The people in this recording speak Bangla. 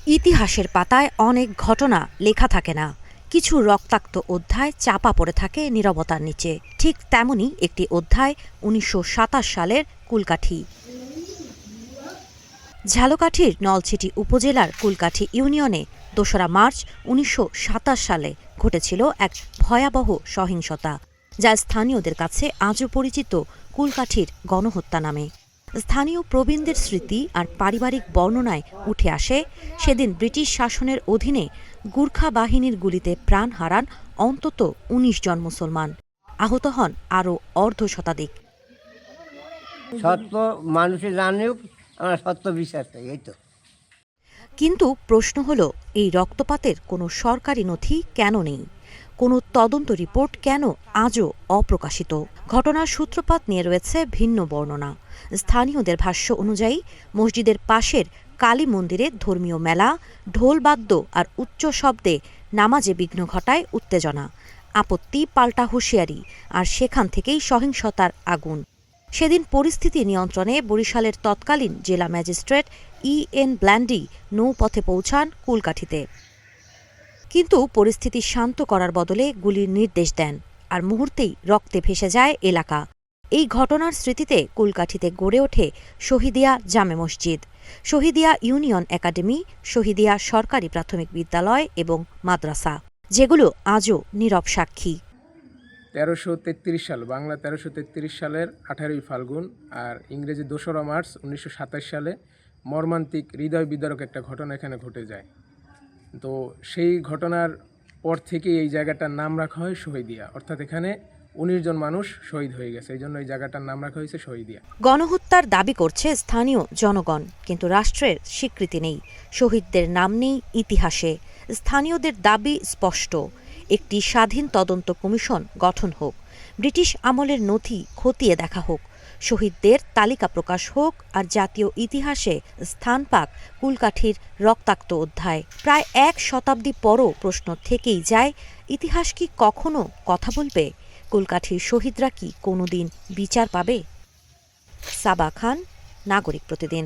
ইতিহাসের পাতায় অনেক ঘটনা লেখা থাকে না, কিছু রক্তাক্ত অধ্যায় চাপা পড়ে থাকে নীরবতার নিচে। ঠিক তেমনই একটি অধ্যায় ১৯২৭ সালের কুলকাঠি। ঝালকাঠির নলছিটি উপজেলার কুলকাঠি ইউনিয়নে ২রা মার্চ ১৯২৭ সালে ঘটেছিল এক ভয়াবহ সহিংসতা, যা স্থানীয়দের কাছে আজও পরিচিত কুলকাঠির গণহত্যা নামে। স্থানীয় প্রবীণদের স্মৃতি আর পারিবারিক বর্ণনায় উঠে আসে সেদিন ব্রিটিশ শাসনের অধীনে গুর্খা বাহিনীর গুলিতে প্রাণ হারান অন্তত ১৯ জন মুসলমান, আহত হন আরও অর্ধশতাধিক। সত্য মানুষে জানুক, আমরা সত্য বিশ্বাস করি, এই তো। কিন্তু প্রশ্ন হলো, এই রক্তপাতের কোনো সরকারি নথি কেন নেই? কোনো তদন্ত রিপোর্ট কেন আজও অপ্রকাশিত? ঘটনার সূত্রপাত নিয়ে রয়েছে ভিন্ন বর্ণনা। স্থানীয়দের ভাষ্য অনুযায়ী মসজিদের পাশের কালী মন্দিরে ধর্মীয় মেলা, ঢোলবাদ্য আর উচ্চ শব্দে নামাজে বিঘ্ন ঘটায় উত্তেজনা, আপত্তি পাল্টা হুঁশিয়ারি, আর সেখান থেকেই সহিংসতার আগুন। সেদিন পরিস্থিতি নিয়ন্ত্রণে বরিশালের তৎকালীন জেলা ম্যাজিস্ট্রেট EN ব্ল্যান্ডি নৌপথে পৌঁছান কুলকাঠিতে। কিন্তু পরিস্থিতি শান্ত করার বদলে গুলির নির্দেশ দেন, আর মুহূর্তেই রক্তে ভেসে যায় এলাকা। এই ঘটনার স্মৃতিতে কুলকাঠিতে গড়ে ওঠে শহীদিয়া জামে মসজিদ, শহীদিয়া ইউনিয়ন একাডেমি, শহীদিয়া সরকারি প্রাথমিক বিদ্যালয় এবং মাদ্রাসা, যেগুলো আজও নীরব সাক্ষী। ১৩৩৩ সাল, বাংলা ১৩৩৩ সালের ১৮ই ফাল্গুন আর ইংরেজি ২রা মার্চ ১৯২৭ সালে মর্মান্তিক হৃদয় বিদারক একটা ঘটনা এখানে ঘটে যায়। তো সেই ঘটনার পর থেকেই এই জায়গাটার নাম রাখা হয় শহীদিয়া, অর্থাৎ এখানে ১৯ জন মানুষ শহীদ হয়ে গেছে, এই জন্য এই জায়গাটার নাম রাখা হয়েছে শহীদিয়া। গণহত্যার দাবি করছে স্থানীয় জনগণ, কিন্তু রাষ্ট্রের স্বীকৃতি নেই, শহীদদের নাম নেই ইতিহাসে। স্থানীয়দের দাবি স্পষ্ট, একটি স্বাধীন তদন্ত কমিশন গঠন হোক, ব্রিটিশ আমলের নথি খতিয়ে দেখা হোক, শহীদদের তালিকা প্রকাশ হোক, আর জাতীয় ইতিহাসে স্থান পাক কুলকাঠির রক্তাক্ত অধ্যায়। প্রায় ১ শতাব্দী পরও প্রশ্ন থেকেই যায়, ইতিহাস কি কখনো কথা বলবে? কুলকাঠির শহীদরা কি কোনোদিন বিচার পাবে? সাবা খান, নাগরিক প্রতিদিন।